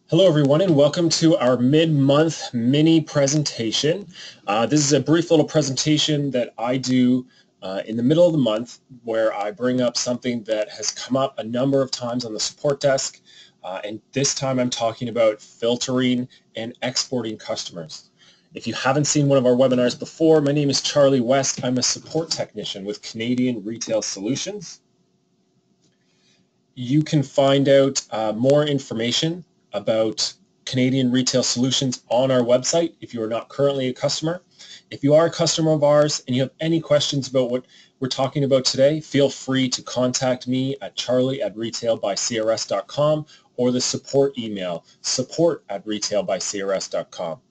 Hello everyone and welcome to our mid-month mini presentation. This is a brief little presentation that I do in the middle of the month where I bring up something that has come up a number of times on the support desk, and this time I'm talking about filtering and exporting customers. If you haven't seen one of our webinars before, my name is Charlie West. I'm a support technician with Canadian Retail Solutions. You can find out more information about Canadian Retail Solutions on our website if you are not currently a customer. If you are a customer of ours and you have any questions about what we're talking about today, feel free to contact me at charlie@retailbycrs.com or the support email, support@retailbycrs.com.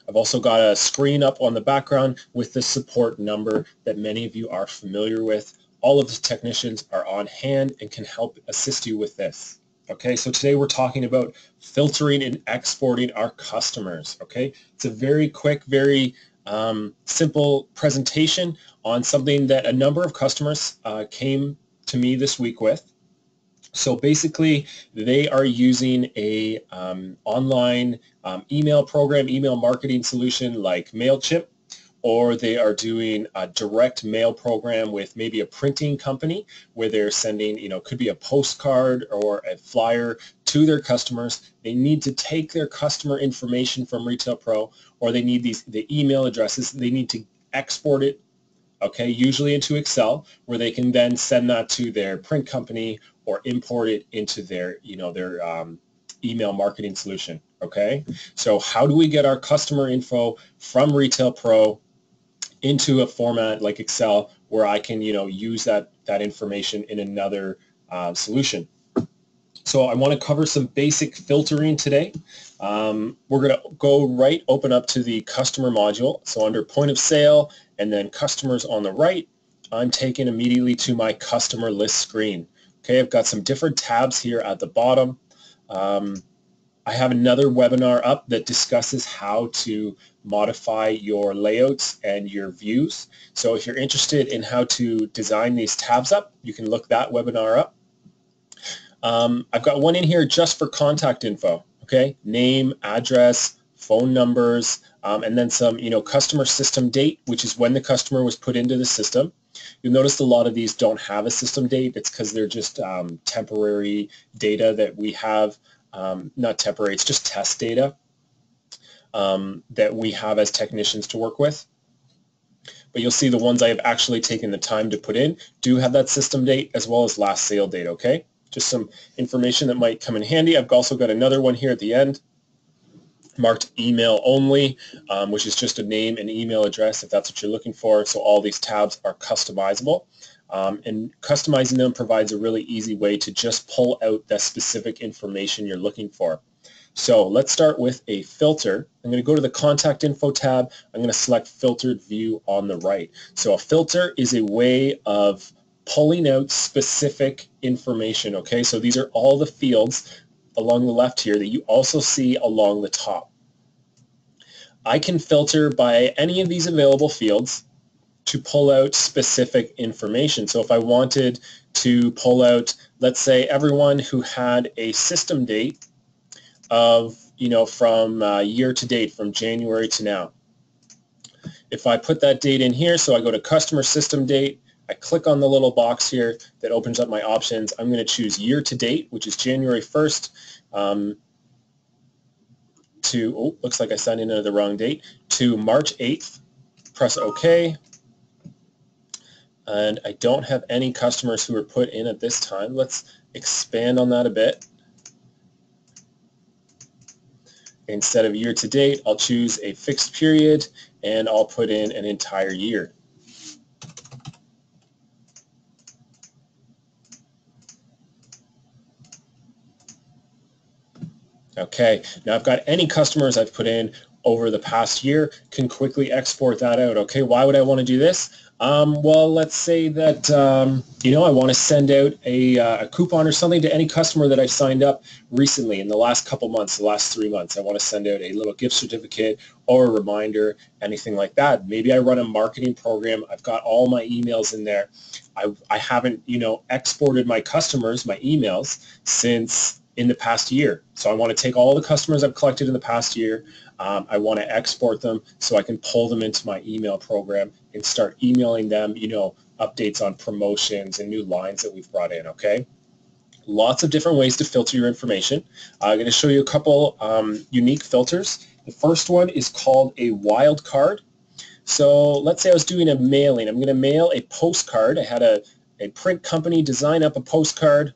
I've also got a screen up on the background with the support number that many of you are familiar with. All of the technicians are on hand and can help assist you with this. Okay, so today we're talking about filtering and exporting our customers. Okay, it's a very quick, very simple presentation on something that a number of customers came to me this week with. So basically, they are using a online email program, email marketing solution like MailChimp, or they are doing a direct mail program with maybe a printing company where they're sending, could be a postcard or a flyer to their customers. They need to take their customer information from Retail Pro, or they need the email addresses. They need to export it, okay, usually into Excel, where they can then send that to their print company or import it into their, their email marketing solution, okay? So how do we get our customer info from Retail Pro into a format like Excel where I can, use that information in another solution? So I want to cover some basic filtering today. We're going to open up to the customer module. So under point of sale and then customers on the right, I'm taken immediately to my customer list screen. Okay, I've got some different tabs here at the bottom. I have another webinar up that discusses how to modify your layouts and your views. So if you're interested in how to design these tabs up, you can look that webinar up. I've got one in here just for contact info, okay? Name, address, phone numbers, and then some, customer system date, which is when the customer was put into the system. You'll notice a lot of these don't have a system date. It's because they're just temporary data that we have. Not temporary, it's just test data that we have as technicians to work with. But you'll see the ones I have actually taken the time to put in do have that system date as well as last sale date, okay? Just some information that might come in handy. I've also got another one here at the end marked email only, which is just a name and email address if that's what you're looking for. So all these tabs are customizable. And customizing them provides a really easy way to just pull out that specific information you're looking for. So let's start with a filter. I'm going to go to the contact info tab. I'm going to select filtered view on the right. So a filter is a way of pulling out specific information, okay? So these are all the fields along the left here that you also see along the top. I can filter by any of these available fields to pull out specific information. So if I wanted to pull out, let's say, everyone who had a system date of, from year to date, from January to now. If I put that date in here, so I go to customer system date, I click on the little box here that opens up my options. I'm going to choose year to date, which is January 1st to, looks like I signed in under the wrong date, to March 8th. Press OK. And I don't have any customers who are put in at this time. Let's expand on that a bit. Instead of year to date, I'll choose a fixed period and I'll put in an entire year. Okay, now I've got any customers I've put in over the past year, can quickly export that out. Okay, why would I want to do this? Well, let's say that, I want to send out a coupon or something to any customer that I've signed up recently in the last couple months, the last 3 months. I want to send out a little gift certificate or a reminder, anything like that. Maybe I run a marketing program. I've got all my emails in there. I haven't, exported my customers, my emails, since in the past year. So I want to take all the customers I've collected in the past year. I want to export them so I can pull them into my email program and start emailing them, updates on promotions and new lines that we've brought in, okay? Lots of different ways to filter your information. I'm going to show you a couple unique filters. The first one is called a wildcard. So let's say I was doing a mailing. I'm going to mail a postcard. I had a print company design up a postcard.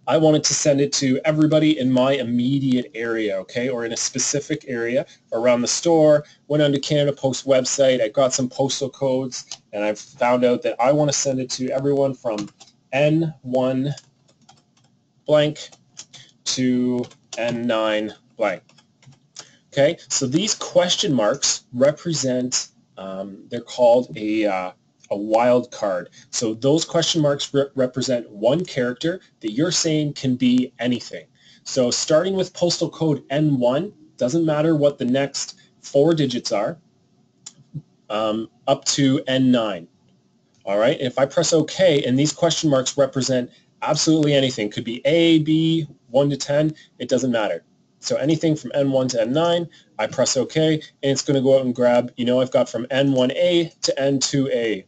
I wanted to send it to everybody in my immediate area, okay, or in a specific area around the store. Went onto Canada Post website. I got some postal codes, and I found out that I want to send it to everyone from N1 blank to N9 blank. Okay, so these question marks represent, they're called a wild card. So those question marks represent one character that you're saying can be anything. So starting with postal code N1, doesn't matter what the next 4 digits are, up to N9. All right, and if I press OK, and these question marks represent absolutely anything, could be A, B, 1 to 10, it doesn't matter. So anything from N1 to N9, I press OK, and it's going to go out and grab, I've got from N1A to N2A.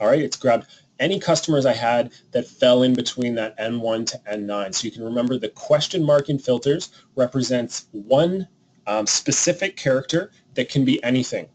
All right, it's grabbed any customers I had that fell in between that N1 to N9. So you can remember the question mark in filters represents one specific character that can be anything.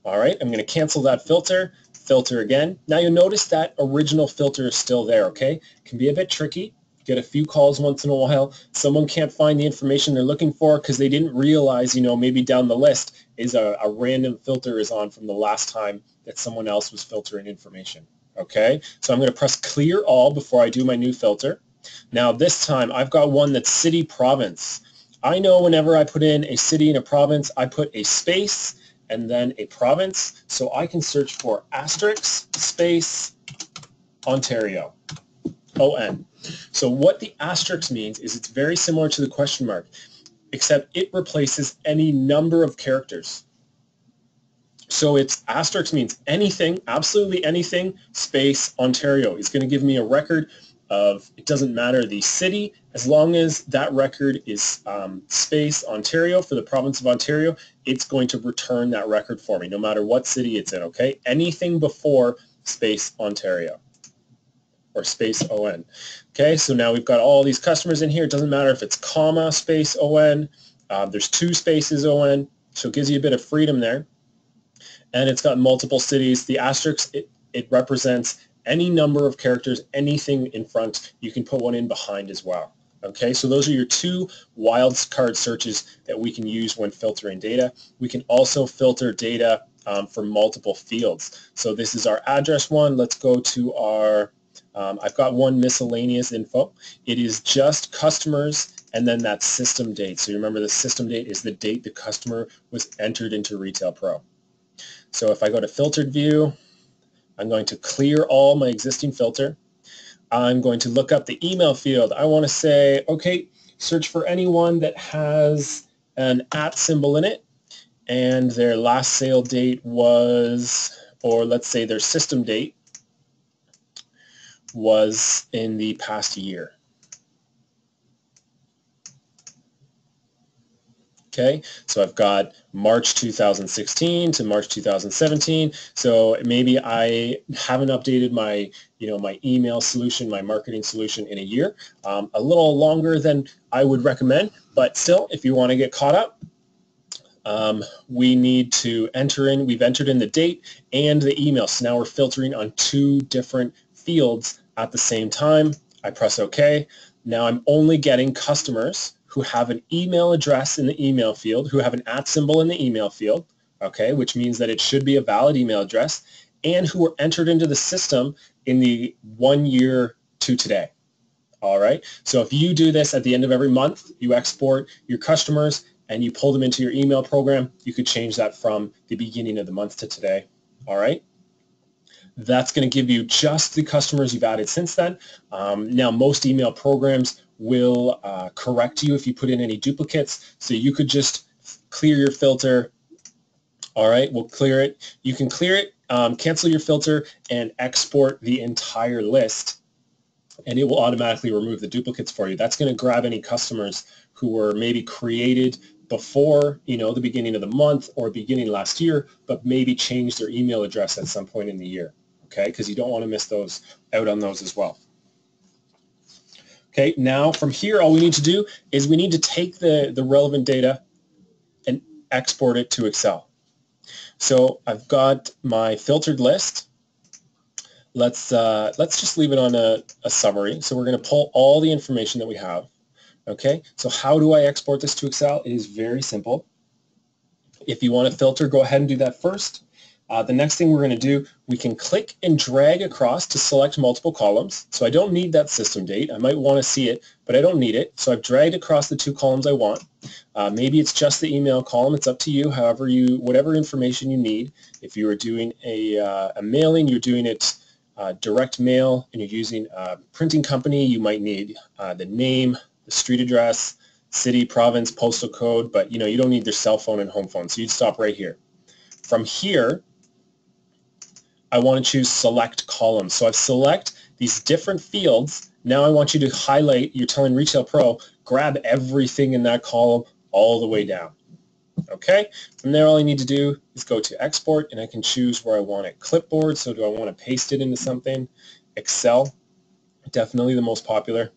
All right, I'm going to cancel that filter again. Now you'll notice that original filter is still there, okay? It can be a bit tricky. Get a few calls once in a while. Someone can't find the information they're looking for because they didn't realize, maybe down the list is a random filter is on from the last time that someone else was filtering information, okay? So I'm going to press clear all before I do my new filter. Now this time I've got one that's city province. I know whenever I put in a city and a province, I put a space and then a province, so I can search for asterisk space Ontario, O-N. So what the asterisk means is it's very similar to the question mark, except it replaces any number of characters. So it's asterisk means anything, absolutely anything, space Ontario. It's going to give me a record of, it doesn't matter the city, as long as that record is space Ontario for the province of Ontario, it's going to return that record for me, no matter what city it's in, okay? Anything before space Ontario or space ON. Okay, so now we've got all these customers in here. It doesn't matter if it's comma, space ON. There's 2 spaces ON, so it gives you a bit of freedom there. And it's got multiple cities. The asterisk, it represents any number of characters, anything in front. You can put one in behind as well. Okay, so those are your 2 wildcard searches that we can use when filtering data. We can also filter data for multiple fields. So this is our address one. Let's go to our, I've got one miscellaneous info. It is just customers and then that system date. So you remember the system date is the date the customer was entered into Retail Pro. So if I go to filtered view, I'm going to clear all my existing filter. I'm going to look up the email field. I want to say, okay, search for anyone that has an @ symbol in it and their last sale date was, or let's say their system date was in the past year. Okay, so I've got March 2016 to March 2017. So maybe I haven't updated my, my email solution, my marketing solution in a year. A little longer than I would recommend, but still, if you want to get caught up, we need to enter in, we've entered in the date and the email. So now we're filtering on 2 different fields at the same time. I press OK. Now I'm only getting customers who have an email address in the email field, who have an @ symbol in the email field, okay, which means that it should be a valid email address, and who were entered into the system in the 1 year to today. All right, so if you do this at the end of every month, you export your customers and you pull them into your email program, you could change that from the beginning of the month to today. All right. That's going to give you just the customers you've added since then. Now, most email programs will correct you if you put in any duplicates, so you could just clear your filter. All right, we'll clear it. You can clear it, cancel your filter, and export the entire list and it will automatically remove the duplicates for you. That's going to grab any customers who were maybe created before, the beginning of the month or beginning last year, but maybe changed their email address at some point in the year, okay? Because you don't want to miss those out on those as well. Okay, now from here, all we need to do is we need to take the relevant data and export it to Excel. So I've got my filtered list. Let's just leave it on a summary. So we're going to pull all the information that we have. Okay, so how do I export this to Excel? It is very simple. If you want to filter, go ahead and do that first. The next thing we're going to do, we can click and drag across to select multiple columns. So I don't need that system date. I might want to see it, but I don't need it. So I've dragged across the 2 columns I want. Maybe it's just the email column. It's up to you. However, whatever information you need. If you are doing a mailing, you're doing it direct mail, and you're using a printing company, you might need the name, the street address, city, province, postal code, but you don't need their cell phone and home phone, so you'd stop right here. From here, I want to choose select columns. So I've select these different fields. Now I want you to highlight, you're telling Retail Pro, grab everything in that column all the way down. Okay, from there all I need to do is go to export, and I can choose where I want it. Clipboard, so do I want to paste it into something? Excel, definitely the most popular.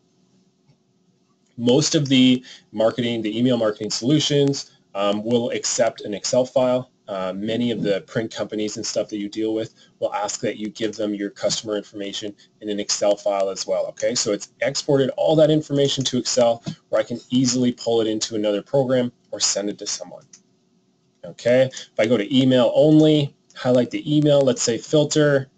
Most of the email marketing solutions will accept an Excel file. Many of the print companies and stuff that you deal with will ask that you give them your customer information in an Excel file as well. Okay, so it's exported all that information to Excel where I can easily pull it into another program or send it to someone. Okay, if I go to email only, highlight the email, let's say filter.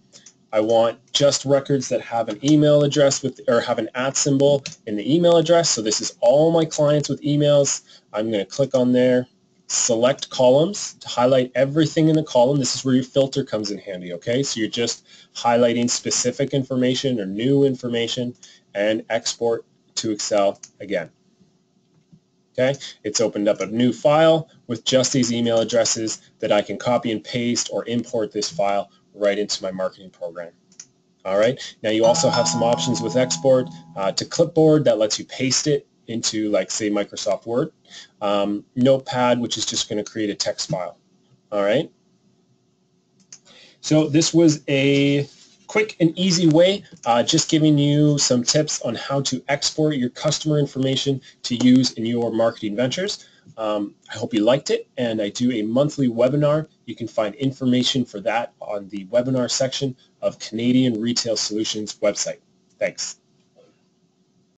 I want just records that have an email address or have an @ symbol in the email address. So this is all my clients with emails. I'm going to click on there, select columns to highlight everything in the column. This is where your filter comes in handy, okay? So you're just highlighting specific information or new information and export to Excel again. Okay, it's opened up a new file with just these email addresses that I can copy and paste or import this file right into my marketing program. All right, now you also have some options with export to clipboard that lets you paste it into, like, say, Microsoft Word. Notepad, which is just going to create a text file. All right, so this was a quick and easy way, just giving you some tips on how to export your customer information to use in your marketing ventures. I hope you liked it, and I do a monthly webinar. You can find information for that on the webinar section of Canadian Retail Solutions website. Thanks.